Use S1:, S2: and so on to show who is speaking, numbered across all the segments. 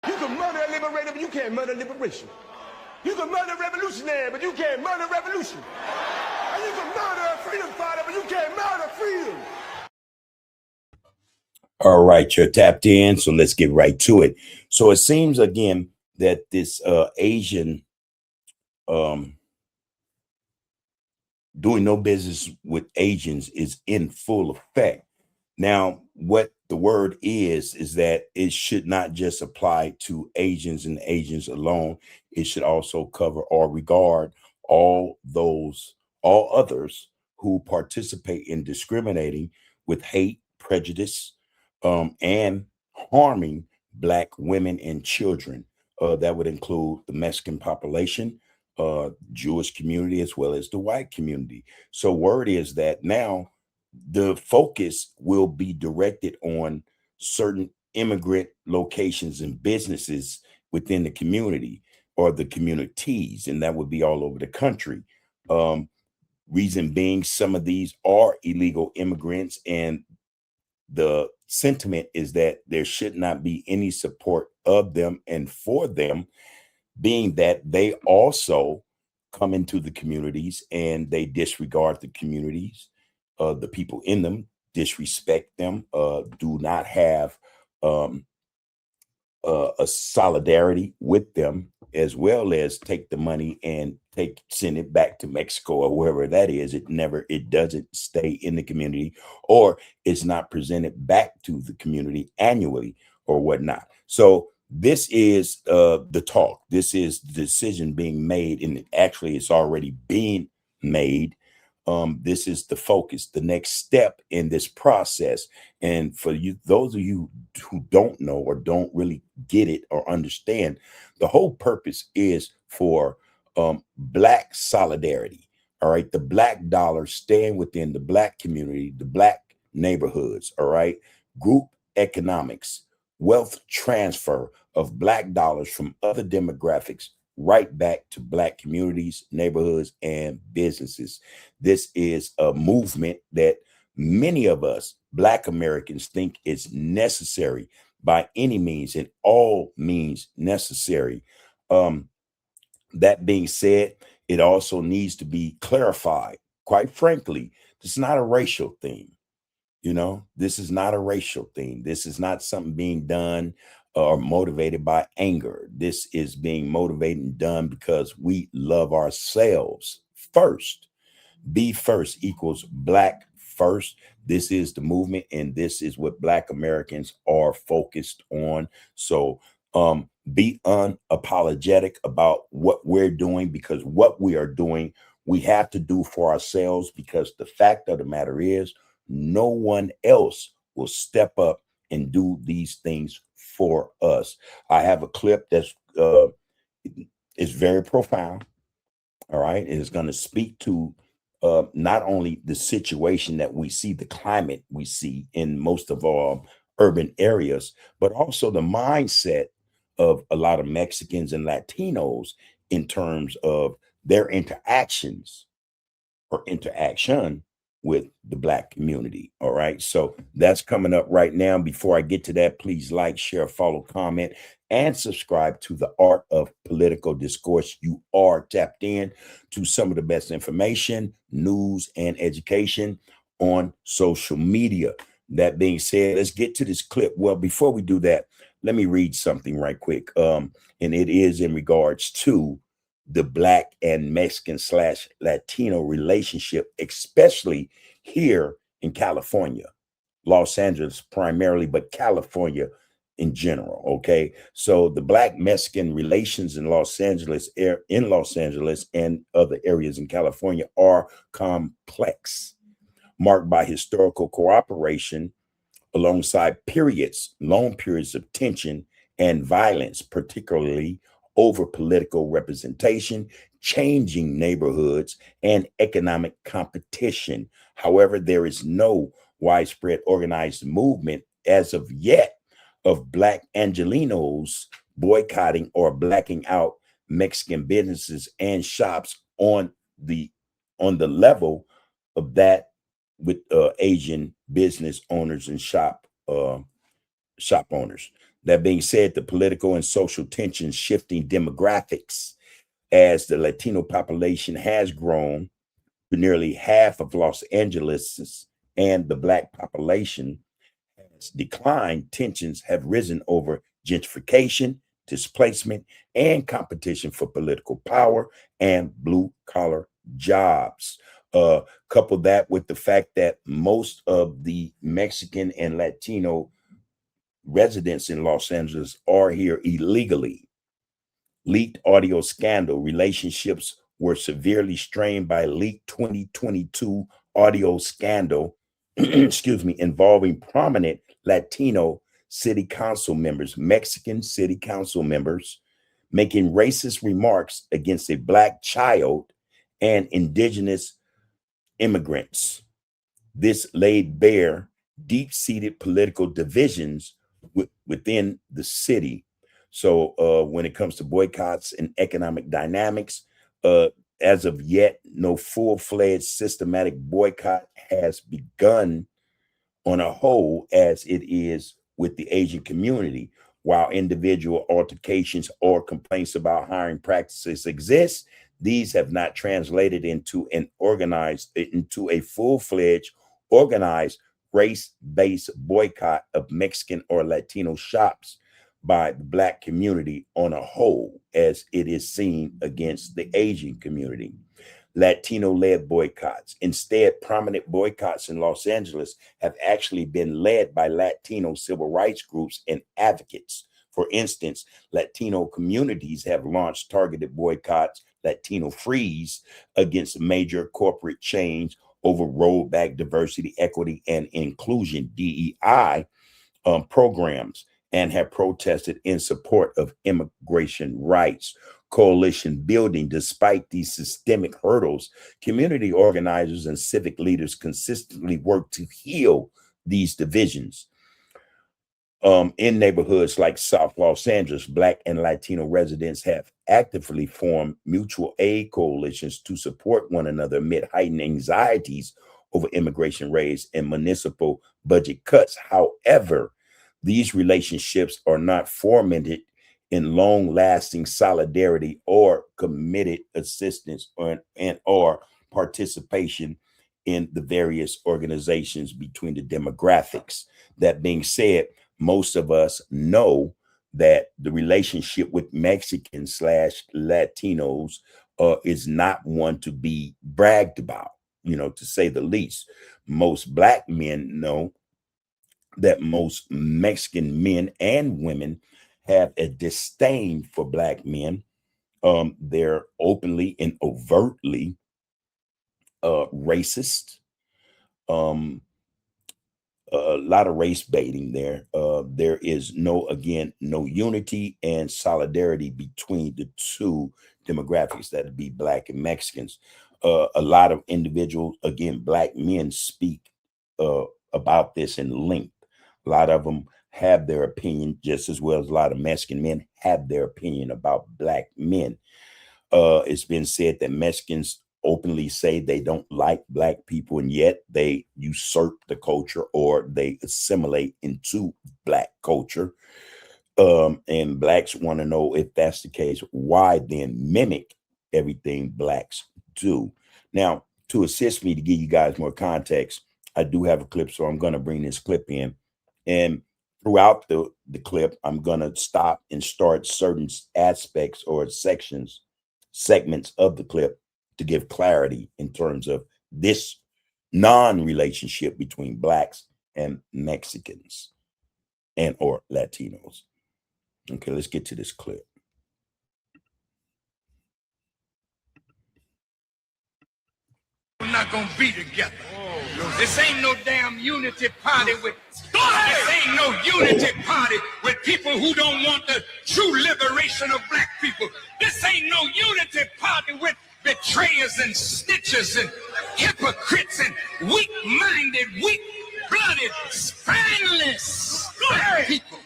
S1: You can murder a liberator, but you can't murder liberation. You can murder a revolutionary, but you can't murder revolution. And you can murder a freedom fighter, but you can't murder freedom.
S2: All right, you're tapped in, so let's get right to it. So it seems again that this Asian doing no business with Asians is in full effect. Now, what the word is that it should not just apply to Asians and Asians alone. It should also cover or regard all others who participate in discriminating with hate, prejudice, and harming Black women and children. That would include the Mexican population, Jewish community, as well as the white community. So word is that now the focus will be directed on certain immigrant locations and businesses within the community or the communities, and that would be all over the country. Reason being, some of these are illegal immigrants, and the sentiment is that there should not be any support of them and for them, being that they also come into the communities and they disregard the communities, the people in them, disrespect them, do not have a solidarity with them, as well as take the money and send it back to Mexico or wherever that is. It doesn't stay in the community, or it's not presented back to the community annually or whatnot. So this is the talk. This is the decision being made, and actually it's already being made. This is the focus, the next step in this process. And for you, those of you who don't know or don't really get it or understand, the whole purpose is for Black solidarity. All right. The Black dollar staying within the Black community, the Black neighborhoods. All right. Group economics, wealth transfer of Black dollars from other demographics right back to Black communities, neighborhoods, and businesses. This is a movement that many of us Black Americans think is necessary by any means, and all means necessary. That being said, it also needs to be clarified. Quite frankly, this is not a racial thing. You know, this is not a racial thing. This is not something being done or motivated by anger. This is being motivated and done because we love ourselves first. Be first equals Black first. This is the movement, and this is what Black Americans are focused on. So be unapologetic about what we're doing, because what we are doing, we have to do for ourselves, because the fact of the matter is, no one else will step up and do these things for us. I have a clip that's is very profound. All right. It is going to speak to not only the situation that we see, the climate we see in most of our urban areas, but also the mindset of a lot of Mexicans and Latinos in terms of their interactions or interaction with the Black community. All right. So that's coming up right now. Before I get to that, please like, share, follow, comment, and subscribe to the Art of Political Discourse. You are tapped in to some of the best information, news, and education on social media. That being said, let's get to this clip. Well, before we do that, let me read something right quick. And it is in regards to the Black and Mexican / Latino relationship, especially here in California, Los Angeles primarily, but California in general. Okay. So the Black Mexican relations in Los Angeles and other areas in California are complex, marked by historical cooperation alongside long periods of tension and violence, particularly over political representation, changing neighborhoods, and economic competition. However, there is no widespread organized movement as of yet of Black Angelenos boycotting or blacking out Mexican businesses and shops on the level of that with Asian business owners and shop owners. That being said, the political and social tensions shifting demographics as the Latino population has grown to nearly half of Los Angeles and the Black population has declined, tensions have risen over gentrification, displacement, and competition for political power and blue-collar jobs. Couple that with the fact that most of the Mexican and Latino residents in Los Angeles are here illegally. Leaked audio scandal. Relationships were severely strained by leaked 2022 audio scandal, excuse me, involving prominent Latino city council members, Mexican city council members, making racist remarks against a Black child and indigenous immigrants. This laid bare deep-seated political divisions within the city. So when it comes to boycotts and economic dynamics, as of yet, no full-fledged systematic boycott has begun on a whole as it is with the Asian community. While individual altercations or complaints about hiring practices exist, these have not translated into a full-fledged organized race-based boycott of Mexican or Latino shops by the Black community on a whole, as it is seen against the Asian community. Latino-led boycotts. Instead, prominent boycotts in Los Angeles have actually been led by Latino civil rights groups and advocates. For instance, Latino communities have launched targeted boycotts, Latino Freeze, against major corporate chains over rollback diversity, equity, and inclusion, DEI, programs, and have protested in support of immigration rights. Coalition building. Despite these systemic hurdles, community organizers and civic leaders consistently work to heal these divisions. In neighborhoods like South Los Angeles, Black and Latino residents have actively formed mutual aid coalitions to support one another amid heightened anxieties over immigration raids and municipal budget cuts. However, these relationships are not fomented in long-lasting solidarity or committed assistance or participation in the various organizations between the demographics. That being said, most of us know that the relationship with Mexicans / Latinos is not one to be bragged about, to say the least. Most Black men know that most Mexican men and women have a disdain for Black men. They're openly and overtly racist. A lot of race baiting there. There is no unity and solidarity between the two demographics, that would be Black and Mexicans. A lot of individuals, again, Black men speak about this in length. A lot of them have their opinion, just as well as a lot of Mexican men have their opinion about Black men. It's been said that Mexicans openly say they don't like Black people, and yet they usurp the culture or they assimilate into Black culture. And Blacks want to know, if that's the case, why then mimic everything Blacks do? Now, to assist me to give you guys more context, I do have a clip, so I'm going to bring this clip in. And throughout the clip, I'm going to stop and start certain aspects or segments of the clip to give clarity in terms of this non-relationship between Blacks and Mexicans and or Latinos. Okay, let's get to this clip.
S3: We're not gonna be together. This ain't no damn unity party with. This ain't no unity party with people who don't want the true liberation of Black people. This ain't no unity party with betrayers and snitchers and hypocrites and weak-minded, weak-blooded, spineless Black people.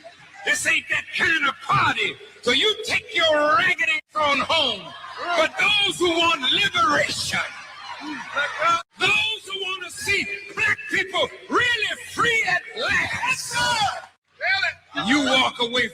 S3: This ain't that kind of party. So you take your raggedy on home. But those who want liberation, those who want to see Black people really free at last, you walk away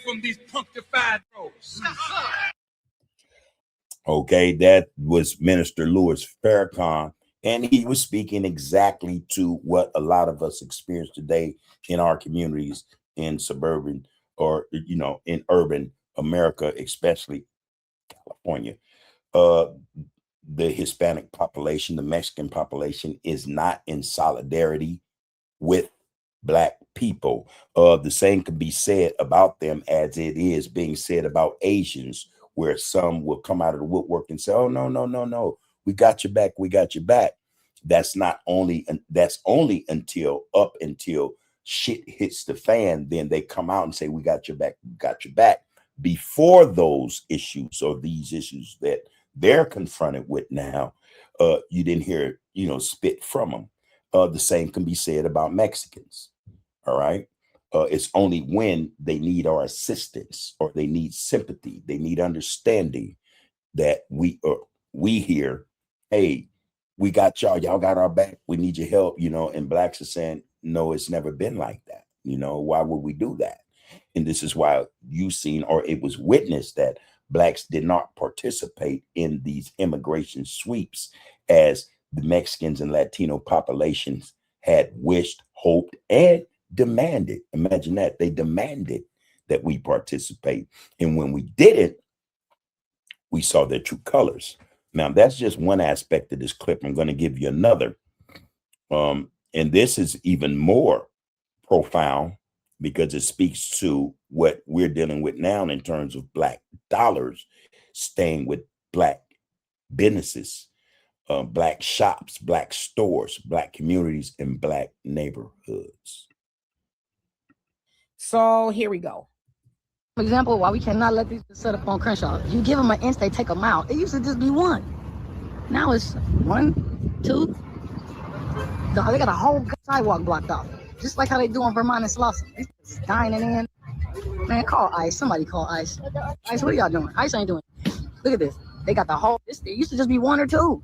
S2: Okay, that was Minister Louis Farrakhan, and he was speaking exactly to what a lot of us experience today in our communities in suburban or, you know, in urban America, especially California. The Hispanic population, the Mexican population is not in solidarity with Black people. The same can be said about them as it is being said about Asians, where some will come out of the woodwork and say, oh, no, no, no, no, we got your back, we got your back. That's only until shit hits the fan, then they come out and say, we got your back, we got your back. Before those issues or these issues that they're confronted with now, you didn't hear, you know, spit from them. The same can be said about Mexicans. All right. It's only when they need our assistance or they need sympathy, they need understanding that we hear, hey, we got y'all, y'all got our back, we need your help, you know, and Blacks are saying, no, it's never been like that. You know, why would we do that? And this is why you've seen, or it was witnessed, that Blacks did not participate in these immigration sweeps as the Mexicans and Latino populations had wished, hoped, and demanded. Imagine that. They demanded that we participate. And when we didn't, we saw their true colors. Now, that's just one aspect of this clip. I'm going to give you another. And this is even more profound because it speaks to what we're dealing with now in terms of Black dollars staying with Black businesses, Black shops, Black stores, Black communities, and Black neighborhoods.
S4: So here we go. For example, why we cannot let these set up on Crenshaw. You give them an inch, they take them out. It used to just be one. Now it's 1, 2. They got a whole sidewalk blocked off. Just like how they do on Vermont and Slauson. These dining in. Man, call ICE. Somebody call ICE. ICE, what are y'all doing? ICE ain't doing it. Look at this. They got the whole, it used to just be 1 or 2.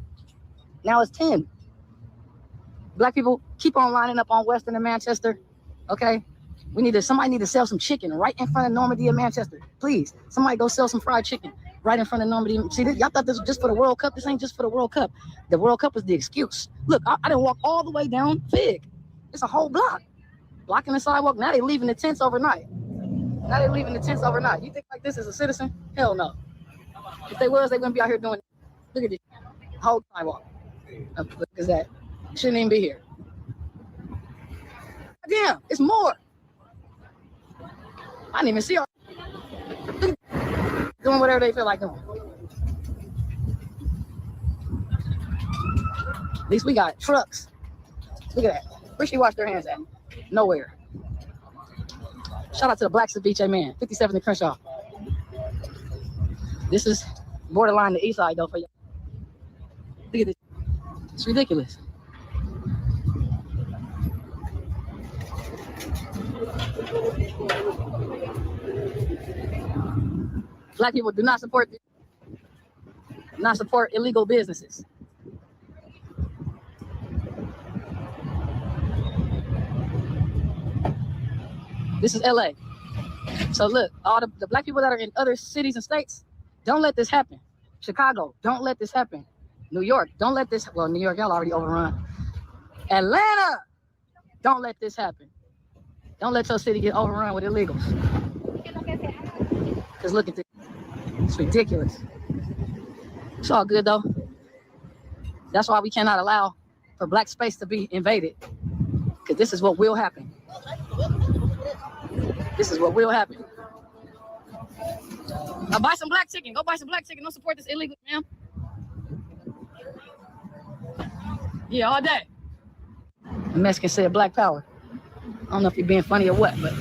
S4: Now it's 10. Black people keep on lining up on Western and Manchester. Okay? Somebody need to sell some chicken right in front of Normandy and Manchester. Please, somebody go sell some fried chicken right in front of Normandy. See, y'all thought this was just for the World Cup. This ain't just for the World Cup. The World Cup is the excuse. Look, I didn't walk all the way down Fig. It's a whole block. Blocking the sidewalk. Now they leaving the tents overnight. You think like this is a citizen? Hell no. If they was, they wouldn't be out here doing it. Look at this whole sidewalk. Look at that. Shouldn't even be here. Damn, it's more. I didn't even see her. Doing whatever they feel like doing. At least we got trucks. Look at that. Where she wash their hands at? Nowhere. Shout out to the Black Ceviche man, 57th and Crenshaw. This is borderline the east side though for y'all. Look at this. It's ridiculous. Black people do not support illegal businesses. This is LA. So look, all the Black people that are in other cities and states, don't let this happen. Chicago, don't let this happen. New York, don't let this, well, New York, y'all already overrun. Atlanta, don't let this happen. Don't let your city get overrun with illegals. Because look at this. It's ridiculous. It's all good though. That's why we cannot allow for Black space to be invaded. Because this is what will happen. This is what will happen. Now buy some Black chicken. Go buy some Black chicken. Don't support this illegal, ma'am. Yeah, all day. The Mexican said Black power. I don't know if you're being funny or what, but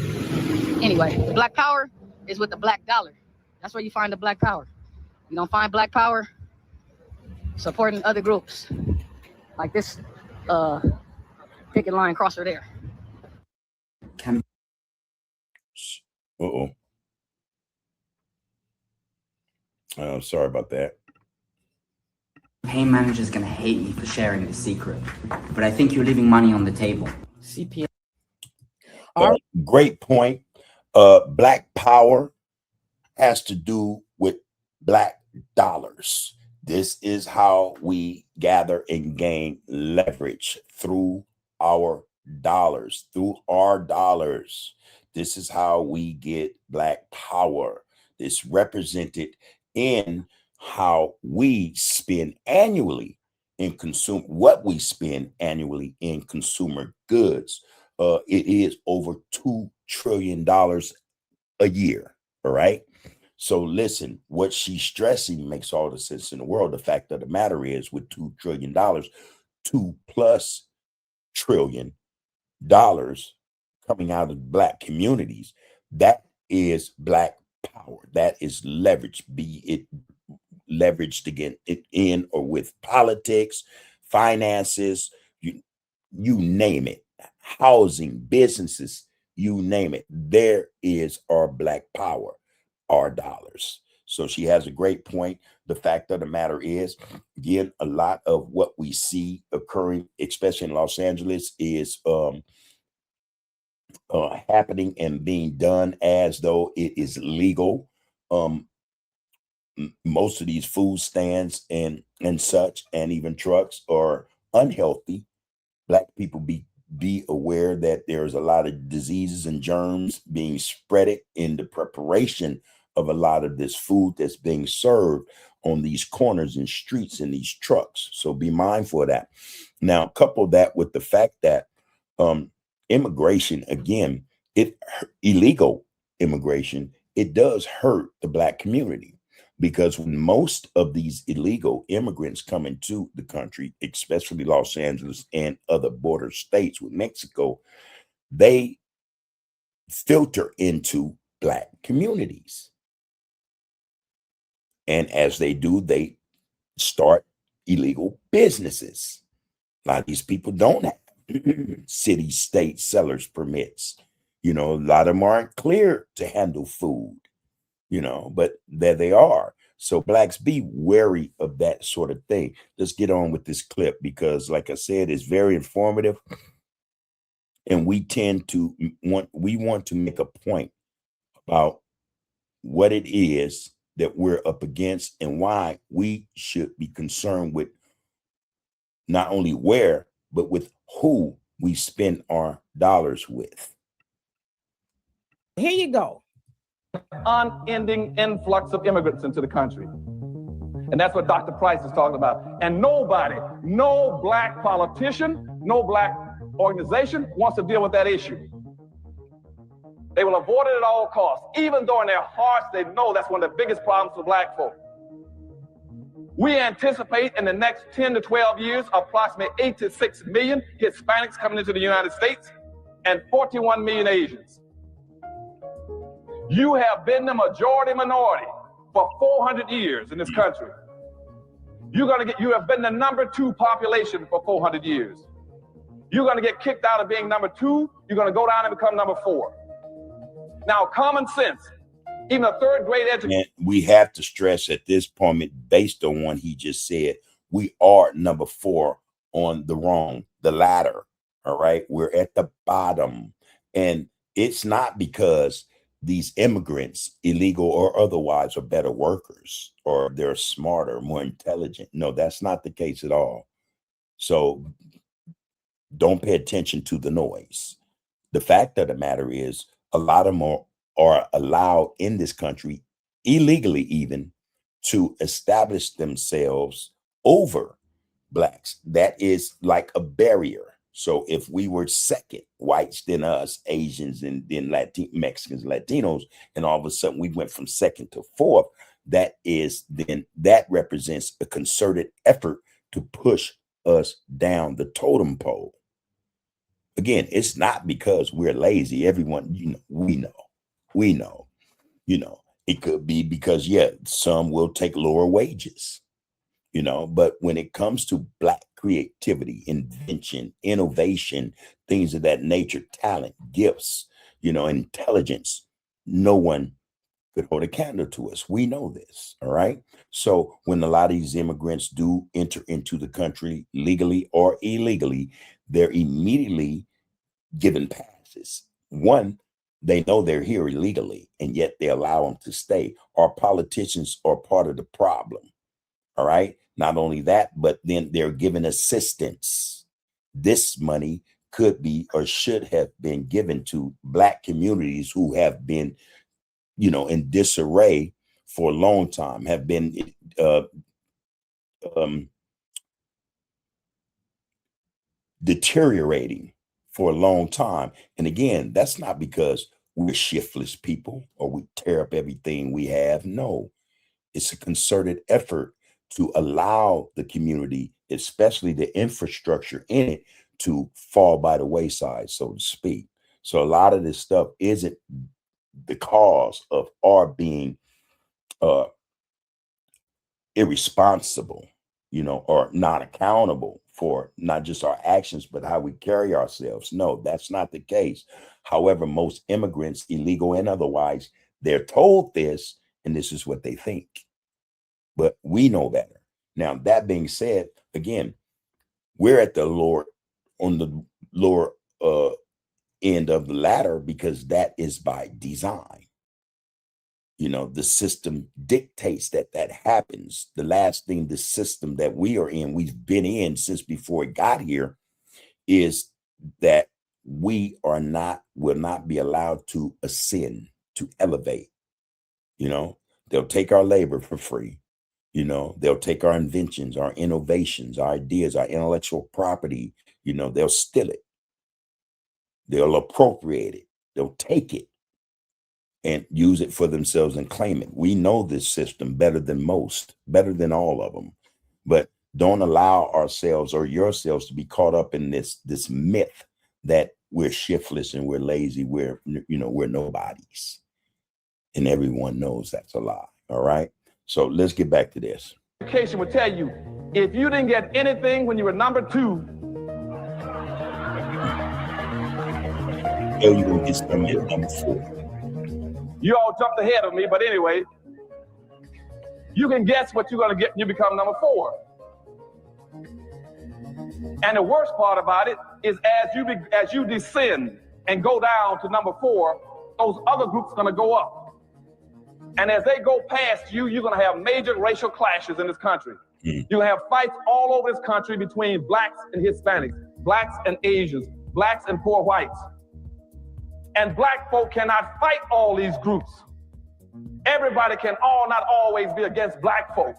S4: anyway, the Black power is with the Black dollar. That's where you find the Black power. You don't find Black power supporting other groups like this picket line crosser there.
S2: Sorry about that.
S5: Campaign manager's gonna hate me for sharing the secret, but I think you're leaving money on the table.
S2: Great point. Black power has to do with black dollars. This is how we gather and gain leverage through our dollars, This is how we get black power. This represented in how we spend annually in what we spend annually in consumer goods. It is over $2 trillion a year. All right. So listen, what she's stressing makes all the sense in the world. The fact of the matter is, with $2 trillion, $2+ trillion coming out of black communities, that is black power. That is leverage, be it leveraged again in or with politics, finances, you name it, housing, businesses, you name it. There is our black power, our dollars. So she has a great point. The fact of the matter is, again, a lot of what we see occurring, especially in Los Angeles, is happening and being done as though it is legal. Most of these food stands and such, and even trucks, are unhealthy. Black people be aware that there's a lot of diseases and germs being spreaded in the preparation of a lot of this food that's being served on these corners and streets in these trucks. So be mindful of that. Now, couple that with the fact that immigration, again, illegal immigration, it does hurt the black community, because when most of these illegal immigrants come into the country, especially Los Angeles and other border states with Mexico, they filter into black communities. And as they do, they start illegal businesses. A lot of these people don't have city, state sellers permits. A lot of them aren't clear to handle food, but there they are. So blacks, be wary of that sort of thing. Let's get on with this clip, because like I said, it's very informative. And we want to make a point about what it is that we're up against and why we should be concerned with not only where, but with who we spend our dollars with.
S6: Here you go. Unending influx of immigrants into the country. And that's what Dr. Price is talking about. And nobody, no black politician, no black organization wants to deal with that issue. They will avoid it at all costs, even though in their hearts they know that's one of the biggest problems for black folk. We anticipate in the next 10 to 12 years, approximately 8 to 6 million Hispanics coming into the United States and 41 million Asians. You have been the majority minority for 400 years in this country. You have been the #2 population for 400 years. You're going to get kicked out of being #2. You're going to go down and become #4. Now, common sense, even a third grade education.
S2: We have to stress at this point, based on what he just said, we are #4 on the ladder. All right. We're at the bottom. And it's not because these immigrants, illegal or otherwise, are better workers or they're smarter, more intelligent. No, that's not the case at all. So don't pay attention to the noise. The fact of the matter is, a lot of them are allowed in this country, illegally even, to establish themselves over blacks. That is like a barrier. So if we were second, whites, then us, Asians, and then Mexicans, Latinos, and all of a sudden we went from second to fourth, that represents a concerted effort to push us down the totem pole. Again, it's not because we're lazy. Everyone, we know, it could be because, some will take lower wages, but when it comes to black creativity, invention, innovation, things of that nature, talent, gifts, intelligence, no one could hold a candle to us. We know this. All right. So when a lot of these immigrants do enter into the country legally or illegally, they're immediately given passes. One, They know they're here illegally, and yet they allow them to stay. Our politicians are part of the problem. All right. Not only that, but then they're given assistance. This money could be or should have been given to Black communities who have been, in disarray for a long time, have been deteriorating for a long time. And again, that's not because we're shiftless people or we tear up everything we have. No, it's a concerted effort to allow the community, especially the infrastructure in it, to fall by the wayside, so to speak. So a lot of this stuff isn't the cause of our being irresponsible, or not accountable for not just our actions, but how we carry ourselves. No, that's not the case. However, most immigrants, illegal and otherwise, they're told this, and this is what they think. But we know better. Now, that being said, again, we're at the lower end of the ladder because that is by design. The system dictates that happens. The last thing the system that we are in, we've been in since before it got here, is that we will not be allowed to ascend, to elevate. They'll take our labor for free. They'll take our inventions, our innovations, our ideas, our intellectual property. They'll steal it. They'll appropriate it. They'll take it and use it for themselves and claim it. We know this system better than most, better than all of them. But don't allow ourselves or yourselves to be caught up in this myth that we're shiftless and we're lazy, we're nobodies. And everyone knows that's a lie. All right. So let's get back to this.
S6: Education would tell you, if you didn't get anything when you were number 2,
S2: you're going to get something at number 4.
S6: You all jumped ahead of me, but anyway, you can guess what you're going to get when you become number 4. And the worst part about it is as you descend and go down to number 4, those other groups are going to go up. And as they go past you, you're going to have major racial clashes in this country. You're going to have fights all over this country between Blacks and Hispanics, Blacks and Asians, Blacks and poor whites. And Black folk cannot fight all these groups. Everybody can not always be against Black folk.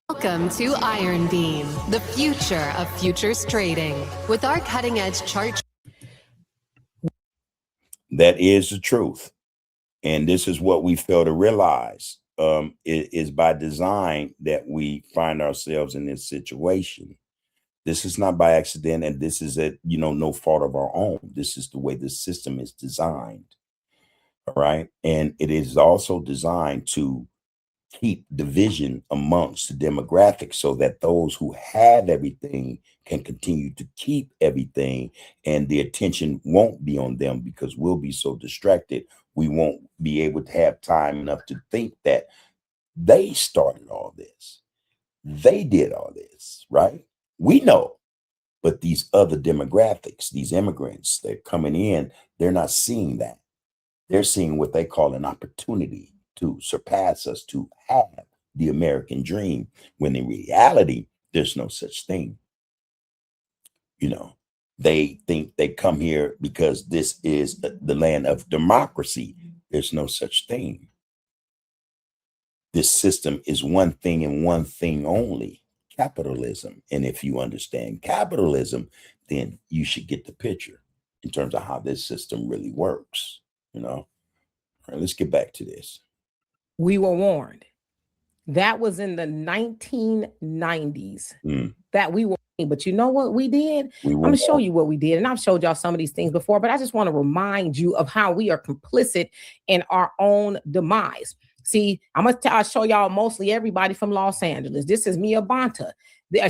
S7: Welcome to Iron Beam, the future of futures trading. With our cutting-edge chart.
S2: That is the truth. And this is what we fail to realize. It is by design that we find ourselves in this situation. This is not by accident, and this is no fault of our own. This is the way the system is designed. All right. And it is also designed to keep division amongst the demographics so that those who have everything can continue to keep everything, and the attention won't be on them because we'll be so distracted. We won't be able to have time enough to think that they started all this. They did all this, right? We know, but these other demographics, these immigrants, they're coming in, they're not seeing that. They're seeing what they call an opportunity to surpass us, to have the American dream, when in reality, there's no such thing. They think they come here because this is the land of democracy. There's no such thing. This system is one thing and one thing only: capitalism. And if you understand capitalism, then you should get the picture in terms of how this system really works. All right, let's get back to this.
S8: We were warned. That was in the 1990s that we were. But you know what we did? I'm going to show you what we did. And I've showed y'all some of these things before, but I just want to remind you of how we are complicit in our own demise. See, I'm going to show y'all mostly everybody from Los Angeles. This is Mia Bonta.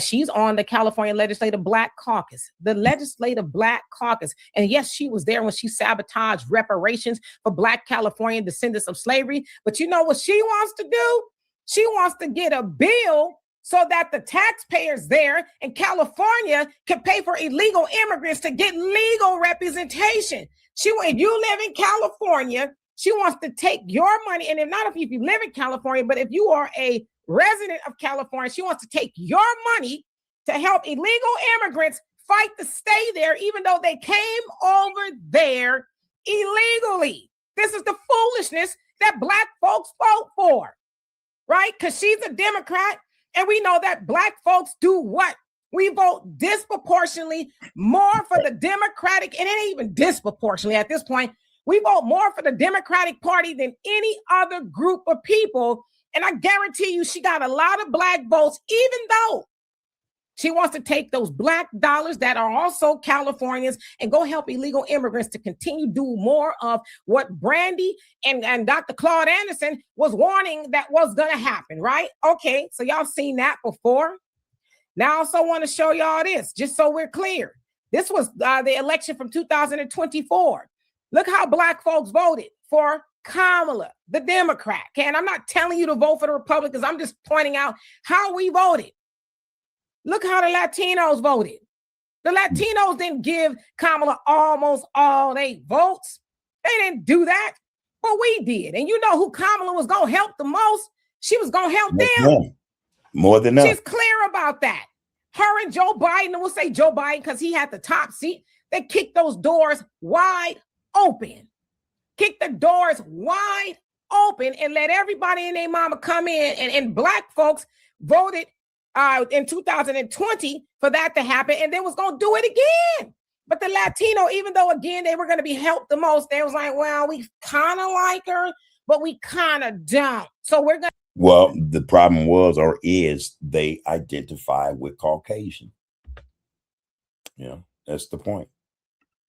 S8: She's on the California Legislative Black Caucus, the Legislative Black Caucus. And yes, she was there when she sabotaged reparations for Black Californian descendants of slavery. But you know what she wants to do? She wants to get a bill so that the taxpayers there in California can pay for illegal immigrants to get legal representation. If you live in California, she wants to take your money. And if you live in California, but if you are a resident of California, she wants to take your money to help illegal immigrants fight to stay there, even though they came over there illegally. This is the foolishness that Black folks vote for, right? Because she's a Democrat, and we know that Black folks do what? We vote disproportionately more for the Democratic, and it ain't even disproportionately at this point. We vote more for the Democratic Party than any other group of people. And I guarantee you, she got a lot of Black votes, even though she wants to take those Black dollars that are also Californians and go help illegal immigrants to continue to do more of what Brandy and Dr. Claude Anderson was warning that was going to happen, right? Okay, so y'all seen that before. Now I also want to show y'all this, just so we're clear. This was the election from 2024. Look how Black folks voted for Kamala, the Democrat. Okay, and I'm not telling you to vote for the Republicans. I'm just pointing out how we voted. Look how the Latinos voted. The Latinos didn't give Kamala almost all their votes. They didn't do that, but we did. And you know who Kamala was going to help the most? She was going to help them.
S2: More than that.
S8: She's clear about that. Her and Joe Biden, and we'll say Joe Biden because he had the top seat, they kicked those doors wide open. Kick the doors wide open and let everybody and their mama come in. And Black folks voted in 2020 for that to happen, and they was going to do it again. But the Latino, even though, again, they were going to be helped the most, they was like, well, we kind of like her, but we kind of don't. So we're going to.
S2: Well, the problem was or is they identify with Caucasian. Yeah, that's the point.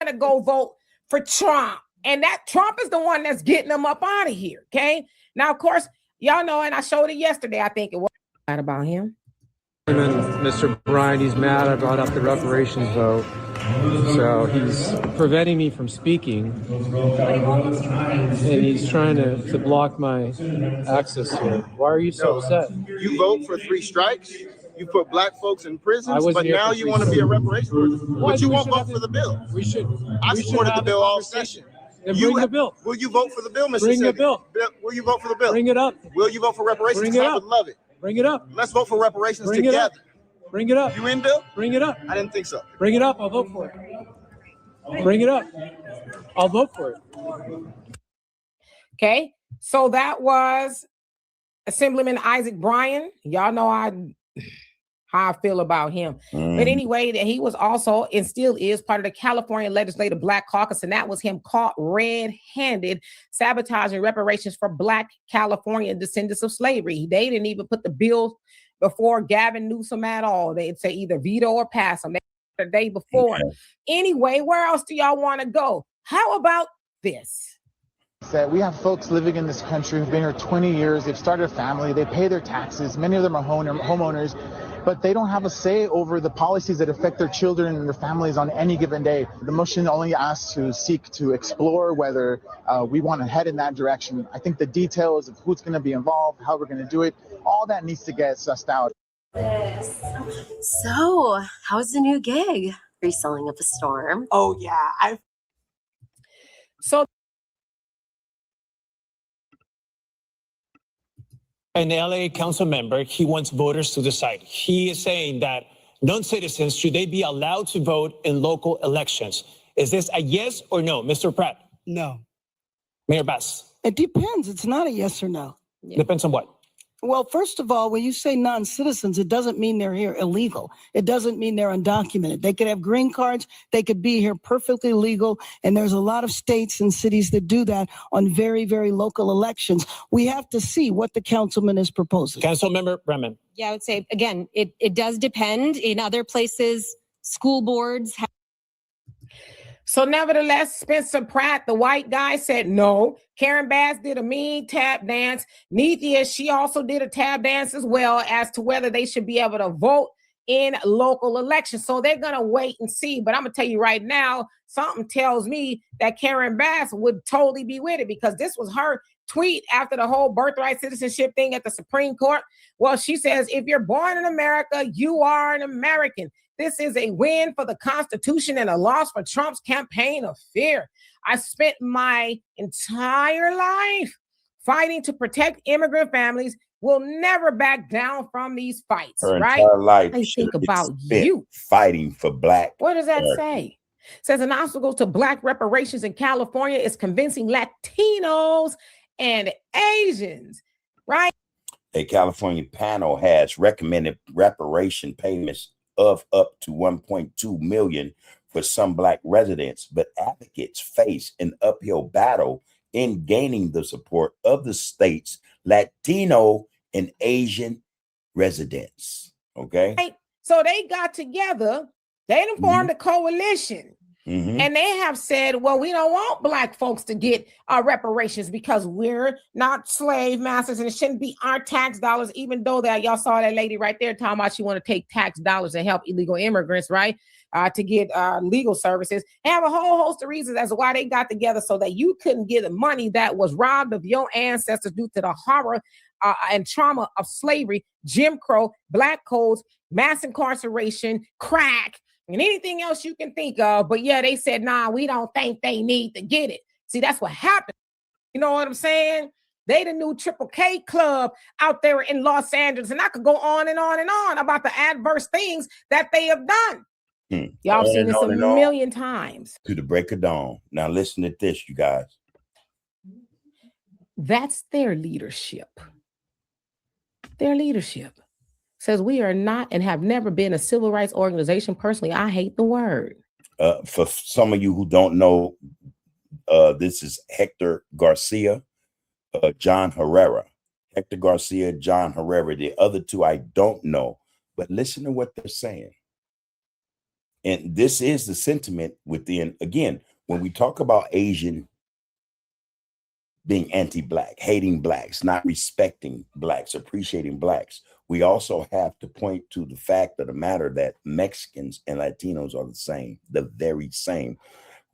S8: Going to go vote for Trump. And that Trump is the one that's getting them up out of here, okay? Now, of course, y'all know, and I showed it yesterday, I think it was about him.
S9: Mr. Bryan, he's mad I brought up the reparations vote. So he's preventing me from speaking. And he's trying to block my access to it. Why are you so upset?
S10: You vote for 3 strikes. You put Black folks in prisons, but now you want to be a reparations person. But you won't vote for the bill. I supported the bill all session.
S9: Then bring the bill.
S10: Will you vote for the bill, Mr.
S9: Bring the bill.
S10: Will you vote for the bill?
S9: Bring it up.
S10: Will you vote for reparations?
S9: Bring it up.
S10: I would love it.
S9: Bring it up.
S10: Let's vote for reparations
S9: Bring
S10: together.
S9: It up. Bring it up.
S10: You in, Bill?
S9: Bring it up.
S10: I didn't think so.
S9: Bring it up. I'll vote for it. Bring it up. I'll vote for it.
S8: Okay, so that was Assemblyman Isaac Bryan. Y'all know how I feel about him. But anyway, that he was also and still is part of the California Legislative Black Caucus, and that was him caught red-handed sabotaging reparations for Black California descendants of slavery. They didn't even put the bill before Gavin Newsom at all. They'd say either veto or pass them the day before. Okay. Anyway, where else do y'all want to go? How about this?
S11: That we have folks living in this country who've been here 20 years. They've started a family. They pay their taxes. Many of them are homeowners, but they don't have a say over the policies that affect their children and their families on any given day. The motion only asks to seek to explore whether we want to head in that direction. I think the details of who's going to be involved, how we're going to do it, all that needs to get sussed out.
S12: So, how's the new gig? Reselling of a storm.
S13: Oh yeah,
S8: So
S14: an LA council member, he wants voters to decide. He is saying that non-citizens, should they be allowed to vote in local elections? Is this a yes or no, Mr. Pratt?
S13: No.
S14: Mayor Bass?
S13: It depends. It's not a yes or no.
S14: Depends on what?
S13: Well, first of all, when you say non-citizens, it doesn't mean they're here illegal. It doesn't mean they're undocumented. They could have green cards. They could be here perfectly legal. And there's a lot of states and cities that do that on very, very local elections. We have to see what the councilman is proposing.
S14: Councilmember Bremen.
S15: Yeah, I would say, again, it does depend. In other places, school boards have.
S8: So nevertheless, Spencer Pratt, the white guy, said no. Karen Bass did a mean tap dance. Nethia, she also did a tap dance as well as to whether they should be able to vote in local elections. So they're going to wait and see. But I'm going to tell you right now, something tells me that Karen Bass would totally be with it because this was her tweet after the whole birthright citizenship thing at the Supreme Court? Well, she says, if you're born in America, you are an American. This is a win for the Constitution and a loss for Trump's campaign of fear. I spent my entire life fighting to protect immigrant families. Will never back down from these fights.
S2: Her
S8: right?
S2: entire life.
S8: I think about you
S2: fighting for Black.
S8: What does that
S2: Americans.
S8: say? Says an obstacle to Black reparations in California is convincing Latinos and Asians, right?
S2: A California panel has recommended reparation payments of up to $1.2 million for some Black residents, but advocates face an uphill battle in gaining the support of the state's Latino and Asian residents. Okay.
S8: Right? So they got together, they formed a coalition. And they have said, well, we don't want Black folks to get our reparations because we're not slave masters and it shouldn't be our tax dollars, even though that y'all saw that lady right there talking about she want to take tax dollars to help illegal immigrants, right? To get legal services. They have a whole host of reasons as to why they got together so that you couldn't get the money that was robbed of your ancestors due to the horror and trauma of slavery, Jim Crow, Black codes, mass incarceration, crack, and anything else you can think of. But yeah, they said, nah, we don't think they need to get it. See, that's what happened. You know what I'm saying? They the new Triple K club out there in Los Angeles. And I could go on and on and on about the adverse things that they have done. Y'all have seen this a million times.
S2: To the break of dawn. Now listen to this, you guys.
S8: That's their leadership. Their leadership says we are not and have never been a civil rights organization. Personally, I hate the word.
S2: For some of you who don't know, this is Hector Garcia, John Herrera. Hector Garcia, John Herrera. The other two I don't know, but listen to what they're saying. And this is the sentiment within, again, when we talk about Asian being anti-Black, hating Blacks, not respecting Blacks, appreciating Blacks, we also have to point to the fact of the matter that Mexicans and Latinos are the same, the very same.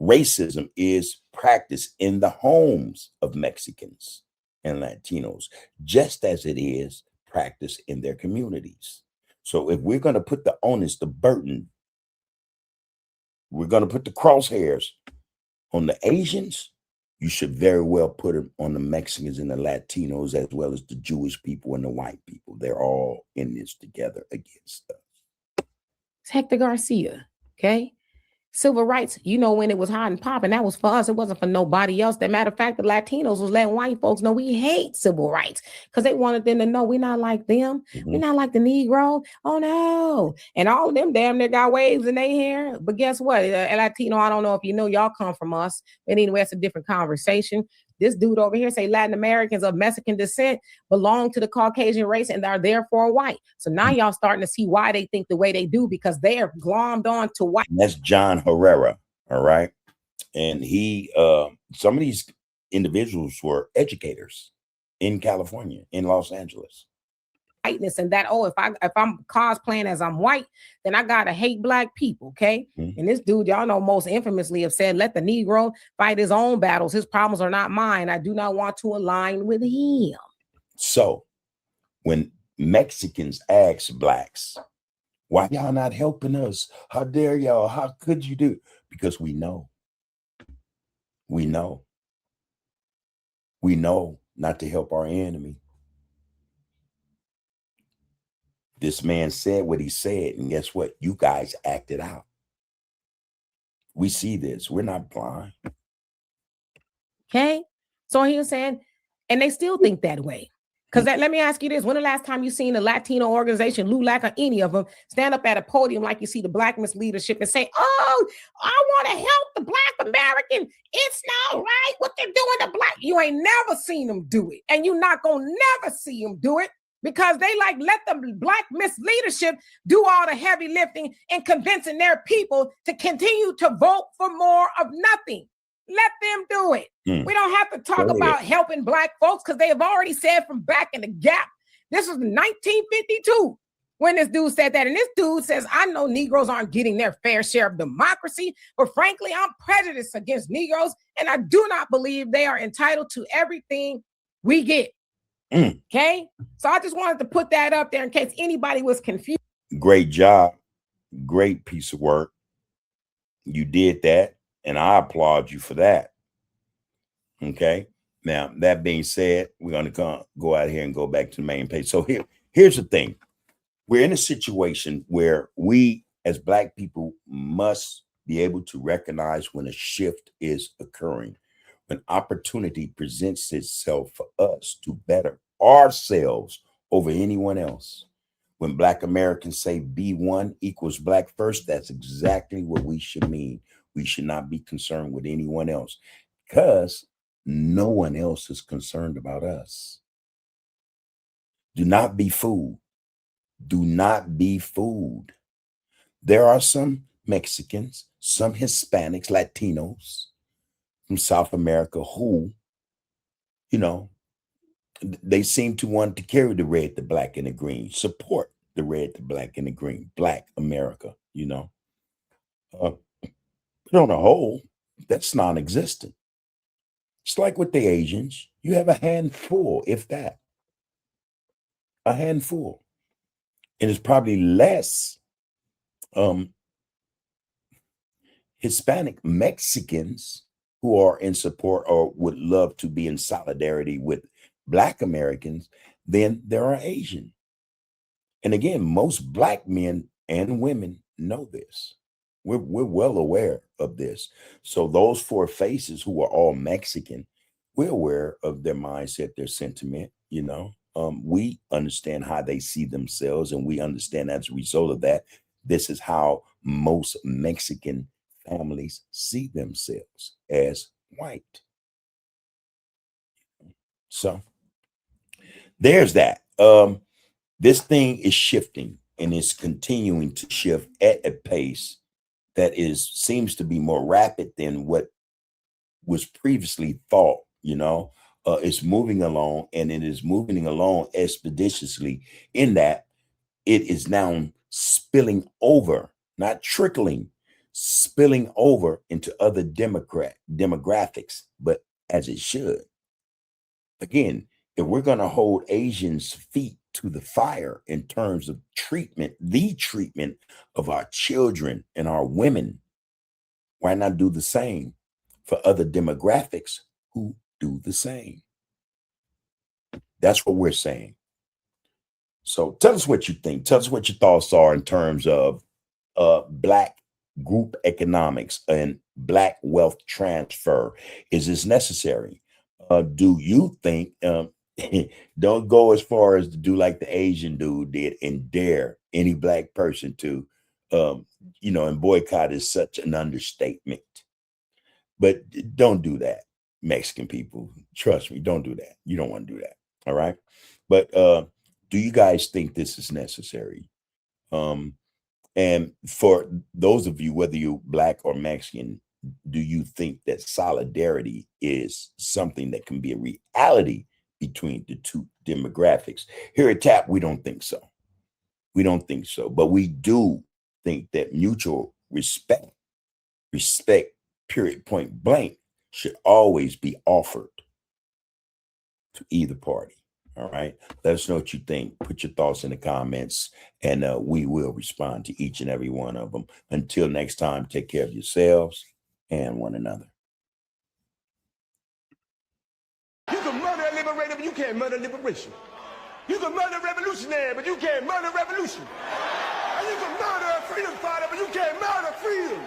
S2: Racism is practiced in the homes of Mexicans and Latinos, just as it is practiced in their communities. So if we're going to put the onus, the burden, we're going to put the crosshairs on the Asians, you should very well put them on the Mexicans and the Latinos, as well as the Jewish people and the white people. They're all in this together against us.
S8: It's Hector Garcia, okay? Civil rights, you know, when it was hot and popping, that was for us. It wasn't for nobody else. That matter of fact, the Latinos was letting white folks know we hate civil rights because they wanted them to know we're not like them. We're not like the Negro. Oh, no. And all of them damn near got waves in their hair. But guess what? Latino, I don't know if you know, y'all come from us. But anyway, it's a different conversation. This dude over here say Latin Americans of Mexican descent belong to the Caucasian race and are therefore white. So now y'all starting to see why they think the way they do, because they are glommed on to white.
S2: And that's John Herrera, all right? And he, some of these individuals were educators in California, in Los Angeles.
S8: Whiteness and that, oh, if I'm cosplaying as I'm white, then I gotta hate Black people, okay? And this dude, y'all know, most infamously have said, let the Negro fight his own battles. His problems are not mine. I do not want to align with him.
S2: So when Mexicans ask Blacks, why y'all not helping us? How dare y'all? How could you do? Because we know. We know. We know not to help our enemy. This man said what he said, and guess what? You guys acted out. We see this. We're not blind.
S8: Okay? So he was saying, and they still think that way. Because let me ask you this. When the last time you seen a Latino organization, LULAC or any of them, stand up at a podium like you see the Blackness leadership and say, oh, I want to help the Black American. It's not right what they're doing to Black. You ain't never seen them do it. And you're not going to never see them do it. Because they let the Black misleadership do all the heavy lifting and convincing their people to continue to vote for more of nothing. Let them do it. We don't have to talk about helping Black folks because they have already said from back in the gap. This was 1952 when this dude said that. And this dude says, I know Negroes aren't getting their fair share of democracy, but frankly, I'm prejudiced against Negroes, and I do not believe they are entitled to everything we get. Okay? So I just wanted to put that up there in case anybody was confused.
S2: Great job. Great piece of work. You did that, and I applaud you for that. Okay? Now, that being said, we're going to go out here and go back to the main page. So here's the thing. We're in a situation where we, as Black people, must be able to recognize when a shift is occurring, when opportunity presents itself for us to better ourselves over anyone else. When Black Americans say be one equals Black first, that's exactly what we should mean. We should not be concerned with anyone else because no one else is concerned about us. Do not be fooled. Do not be fooled. There are some Mexicans, some Hispanics, Latinos from South America who, you know, they seem to want to carry the red, the black, and the green, support the red, the black, and the green, Black America, you know. But on the whole, that's non-existent. It's like with the Asians, you have a handful, if that, a handful. And it's probably less Hispanic Mexicans who are in support or would love to be in solidarity with Black Americans than there are Asian. And again, most Black men and women know this. We're well aware of this. So those four faces who are all Mexican, we're aware of their mindset, their sentiment, you know. We understand how they see themselves, and we understand as a result of that, this is how most Mexican families see themselves, as white. So there's that. This thing is shifting, and it's continuing to shift at a pace that seems to be more rapid than what was previously thought, you know. It's moving along, and it is moving along expeditiously in that it is now spilling over, not trickling, spilling over into other demographics, but as it should. Again, if we're going to hold Asians' feet to the fire in terms of treatment, the treatment of our children and our women, why not do the same for other demographics who do the same? That's what we're saying. So tell us what you think. Tell us what your thoughts are in terms of Black group economics and Black wealth transfer. Is this necessary? Do you think, don't go as far as to do like the Asian dude did and dare any Black person to, you know, and boycott is such an understatement. But don't do that, Mexican people. Trust me, don't do that. You don't want to do that. All right. But do you guys think this is necessary? And for those of you, whether you're Black or Mexican, do you think that solidarity is something that can be a reality between the two demographics? Here at TAP, we don't think so. We don't think so. But we do think that mutual respect, period, point blank, should always be offered to either party. All right. Let us know what you think. Put your thoughts in the comments, and we will respond to each and every one of them. Until next time, take care of yourselves and one another.
S1: You can murder a liberator, but you can't murder liberation. You can murder a revolutionary, but you can't murder revolution. And you can murder a freedom fighter, but you can't murder freedom.